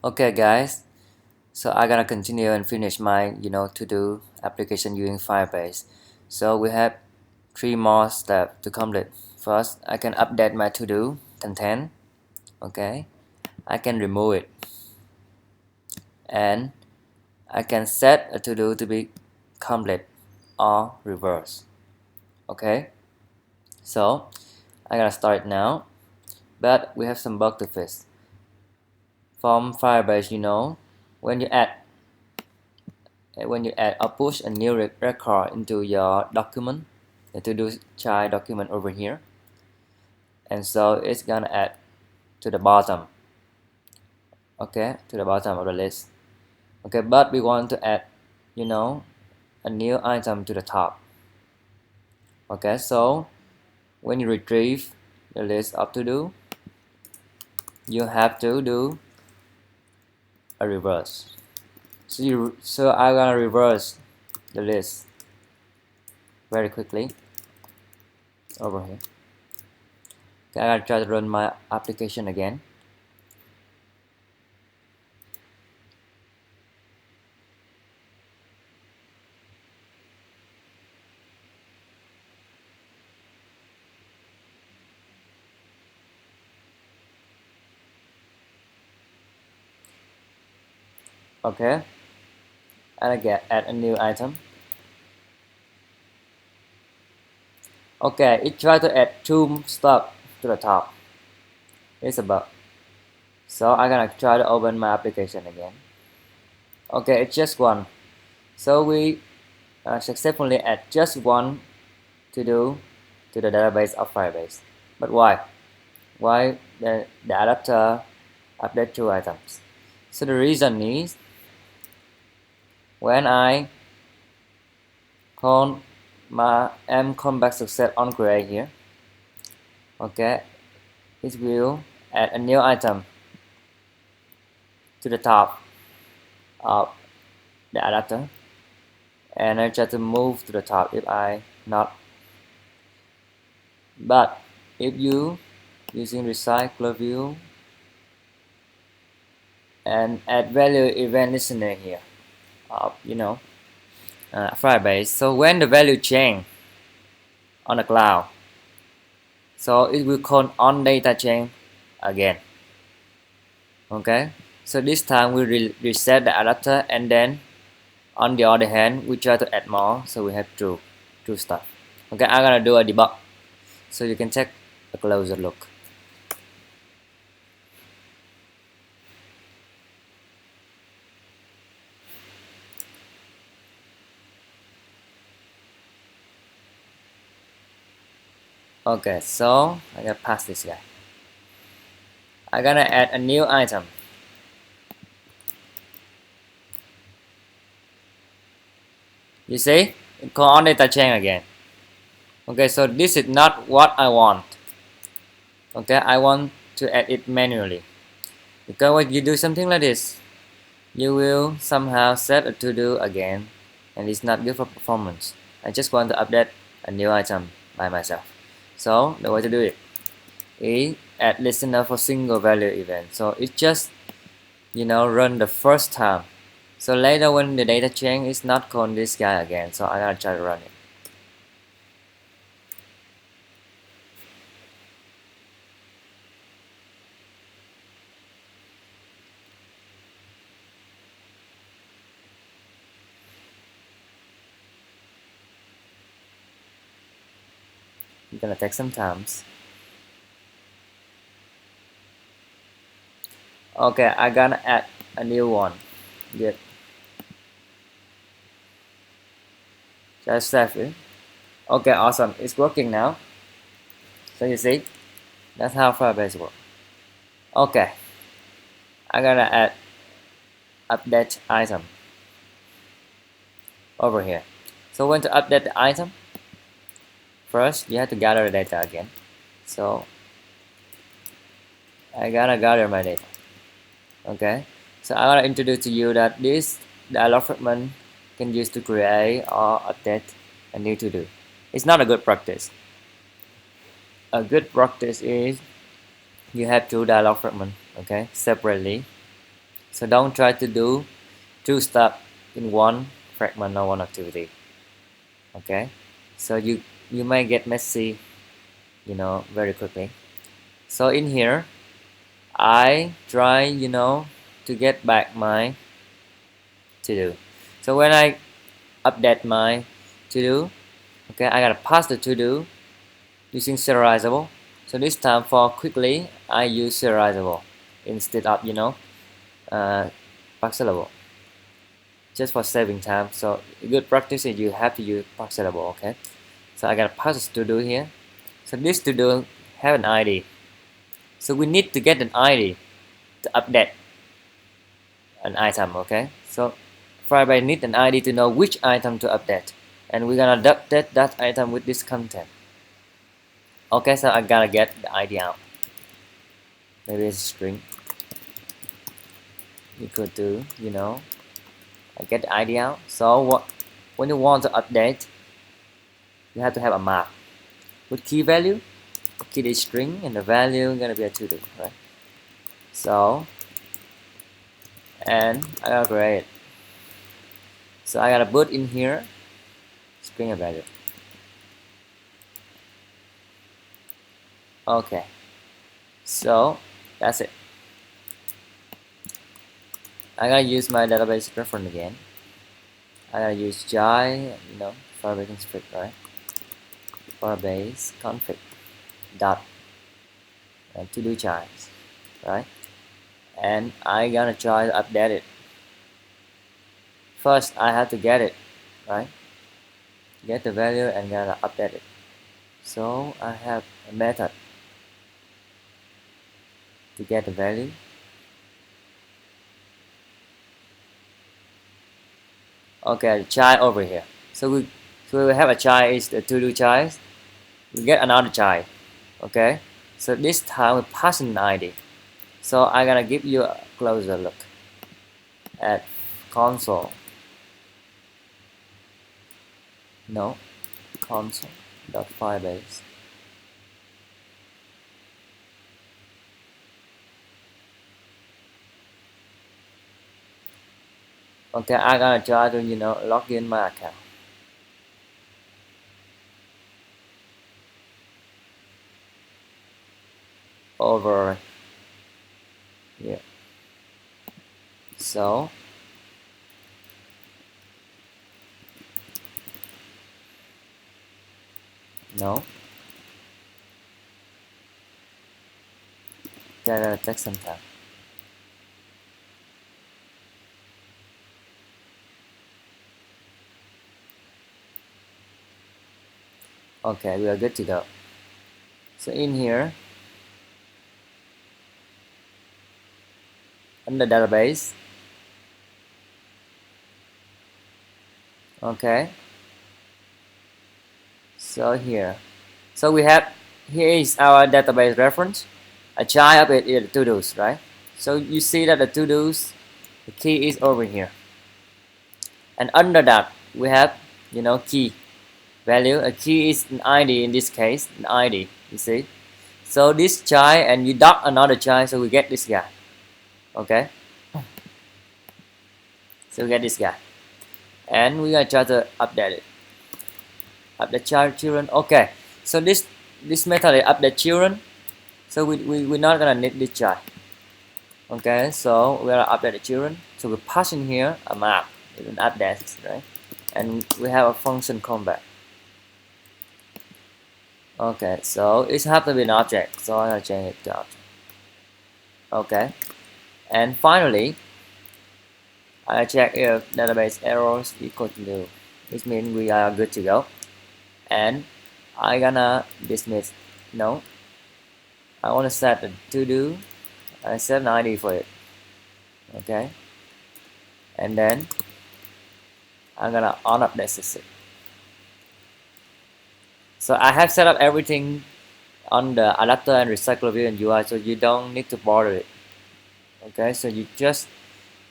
Okay guys, so I'm gonna continue and finish my to-do application using Firebase. So we have 3 more steps to complete. First, I can update my to-do content. Okay, I can remove it, and I can set a to-do to be complete or reverse. Okay, so I gotta start now, but we have some bug to fix. From Firebase, when you add or push a new record into your document, the to-do child document over here, and so it's gonna add to the bottom, okay, to the bottom of the list. Okay, but we want to add a new item to the top. Okay, so when you retrieve the list of to do, you have to do a reverse. So I'm gonna reverse the list very quickly over here. Okay, I'm gonna try to run my application again. Okay, and I add a new item. Okay, it tried to add 2 stuff to the top. It's a bug. So I'm gonna try to open my application again. Okay, it's just one. So we successfully add just one to do to the database of Firebase. But why? Why the adapter update 2 items? So the reason is when I call my callback success on create here, okay, it will add a new item to the top of the adapter, and I try to move to the top if I not. But if you using recycler view and add value event listener here of Firebase, so when the value change on the cloud, so it will call on data change again. Okay, so this time we reset the adapter, and then on the other hand we try to add more, so we have true stuff. Okay, I'm gonna do a debug so you can take a closer look. Okay, so I gotta pass this guy. I'm gonna add a new item. You see, it call on data chain again. Okay, so this is not what I want. Okay, I want to add it manually. Because when you do something like this, you will somehow set a to-do again, and it's not good for performance. I just want to update a new item by myself. So the way to do it is add listener for single value event. So it just run the first time. So later when the data change, it's not called this guy again. So I gotta try to run it. It's gonna take some time. Okay, I'm gonna add a new one. Good. Just save it. Okay, awesome. It's working now. So you see, that's how Firebase works. Okay, I'm gonna add update item over here. So when to update the item, first you have to gather the data again. So I gotta gather my data. Okay, so I want to introduce to you that this dialog fragment can use to create or update a new to do. It's not a good practice. A good practice is you have 2 dialog fragments, okay, separately. So don't try to do two steps in one fragment or one activity. Okay, so you might get messy, very quickly. So in here I try, to get back my to do. So when I update my to do, okay, I gotta pass the to do using serializable. So this time for quickly I use serializable instead of parcelable, just for saving time. So good practice is you have to use parcelable. Okay, so I gotta pass to do here. So this to do have an ID, so we need to get an ID to update an item. Okay, so Firebase need an ID to know which item to update, and we're gonna update that item with this content. Okay, so I gotta get the ID out. Maybe it's a string equal to, I get the ID out. So when you want to update, you have to have a map with key value. The key is string and the value is gonna be a to do, right? So and I gotta create. So I gotta put in here string and value. Okay, so that's it. I gotta use my database reference again. I gotta use jai, Firebase config, right? Firebase config dot to do jai, right? And I gonna try to update it. First, I have to get it, right? Get the value and gonna update it. So I have a method to get the value. Okay, the child over here. So we have a child is the to do child. We get another child. Okay. So this time we pass an ID. So I'm gonna give you a closer look at console. No, console.firebase. Okay, I'm gonna try to log in my account. Over here. So no. Gotta take some time. Okay, we are good to go. So in here, under database, okay. So here, so we have here is our database reference. A child of it is the to dos, right? So you see that the to dos, the key is over here, and under that we have key value. A key is an ID in this case, an ID. You see. So this child and you dot another child, so we get this guy. Okay. So we get this guy, and we're gonna try to update it. Update child children. Okay. So this method is update children. So we're not gonna need this child. Okay. So we're gonna update the children. So we pass in here a map with an update, right? And we have a function callback. Okay. So it has to be an object. So I'm gonna change it to object. Okay. And finally, I check if database errors equal to 0, which means we are good to go. And I gonna dismiss. No, I want to set a to do. I set an ID for it. Okay, and then I'm gonna on update system. So I have set up everything on the adapter and recycle view and UI, so you don't need to bother it. Okay, so you just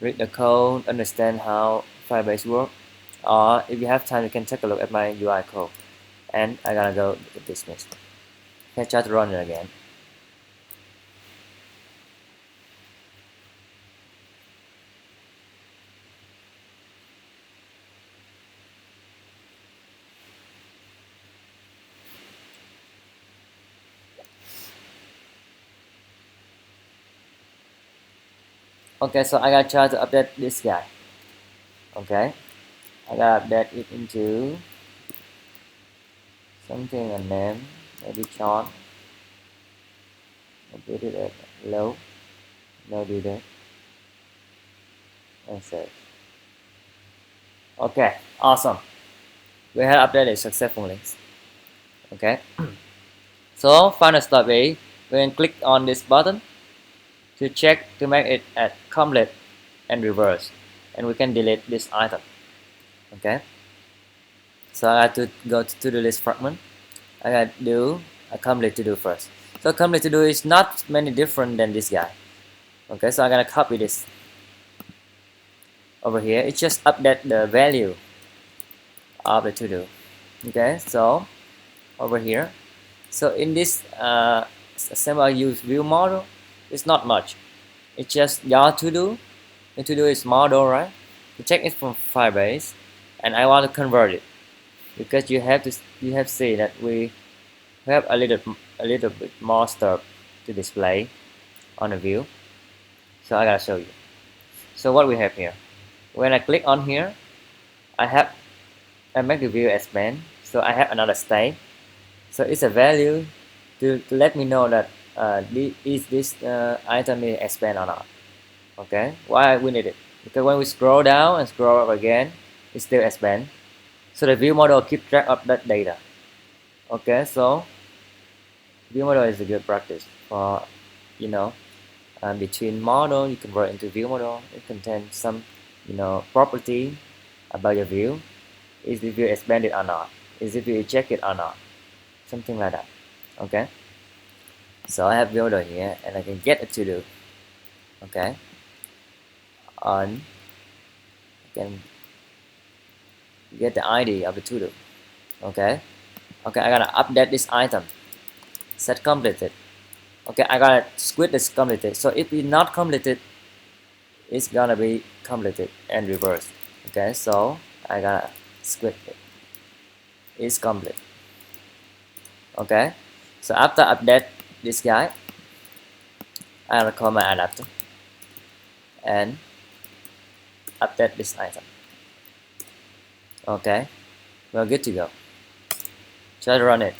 read the code, understand how Firebase works, or if you have time, you can take a look at my UI code. And I'm gonna go with dismiss. Okay, try to run it again. Okay, so I gotta try to update this guy. Okay, I gotta update it into something a name, maybe John. Update it at low, no do that, and save. Okay, awesome. We have updated successfully. Okay, so final step is we can click on this button to check to make it at complete and reverse, and we can delete this item. Okay, so I have to go to to-do list fragment. I gotta do a complete to do first. So complete to do is not many different than this guy. Okay, so I'm gonna copy this over here. It just update the value of the to do. Okay, so over here, so in this assembly I use view model. It's not much. It's just your to do. The to do is model, right? You check it from Firebase, and I want to convert it because you have seen that we have a little bit more stuff to display on the view. So I gotta show you. So what we have here, when I click on here, I make the view expand. So I have another state. So it's a value to let me know that is this item is expand or not. Okay, why we need it? Because when we scroll down and scroll up again, it still expand. So the view model keep track of that data. Okay, so view model is a good practice for, you know, between model you convert into view model. It contains some, property about your view. Is the view expanded or not? Is the view checked or not? Something like that. Okay, so I have view model here, and I can get a to do. Okay, on I can get the ID of the to do. Okay, I gotta update this item. Set completed. Okay, I gotta squid this completed. So if it's not completed, it's gonna be completed and reversed. Okay, so I gotta squid it. It's complete. Okay, so after update this guy, I gotta call my adapter and update this item. Okay, we're good to go. Try to run it.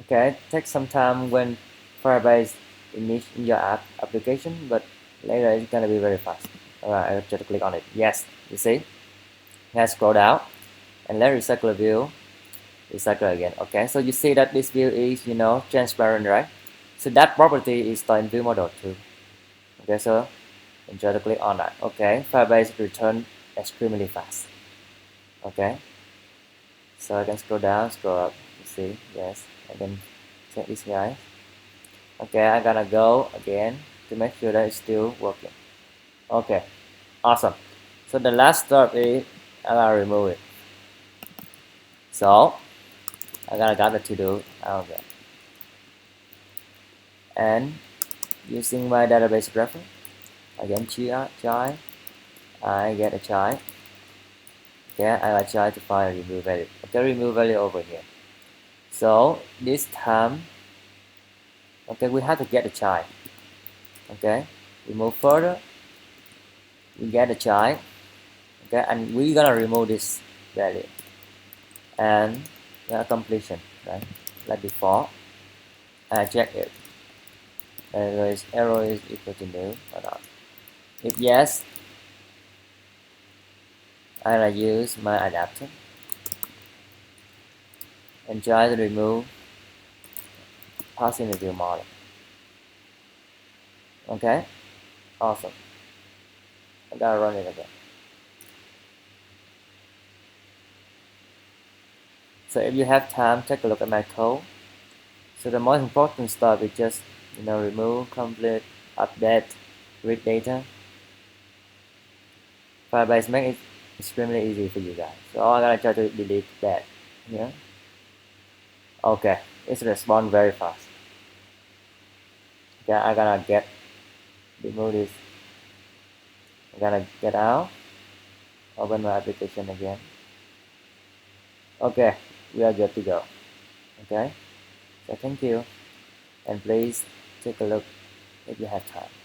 Okay, take some time when Firebase in your application, but later it's gonna be very fast. Alright, I'll try to click on it. Yes, you see? Let's scroll down and let's recycle the view. Recycle again. Okay, so you see that this view is, transparent, right? So that property is stored in view model too. Okay, so try to click on that. Okay, Firebase return extremely fast. Okay, so I can scroll down, scroll up. You see? Yes, I can check this guy. Okay, I'm gonna go again to make sure that it's still working. Okay, awesome. So the last step is I'm gonna remove it. So I gotta got the to do out of it. And using my database reference, again try, I get a try. Okay, I try to find a remove value. Okay, remove value over here. So this time, okay, we have to get a child. Okay, we move further, we get a child. Okay, and we're gonna remove this value and completion, right? Like before, I check it. Error is equal to nil or not. If yes, I use my adapter and try to remove passing the view model. Okay, awesome. I gotta run it again. So if you have time, take a look at my code. So the most important stuff is just remove, complete, update, read data. Firebase make it extremely easy for you guys. So I'm gonna try to delete that. Yeah. Okay, it's respond very fast. Okay, I'm gonna get remove this. I'm gonna get out, open my application again. Okay, we are good to go. Okay, so thank you, and please take a look if you have time.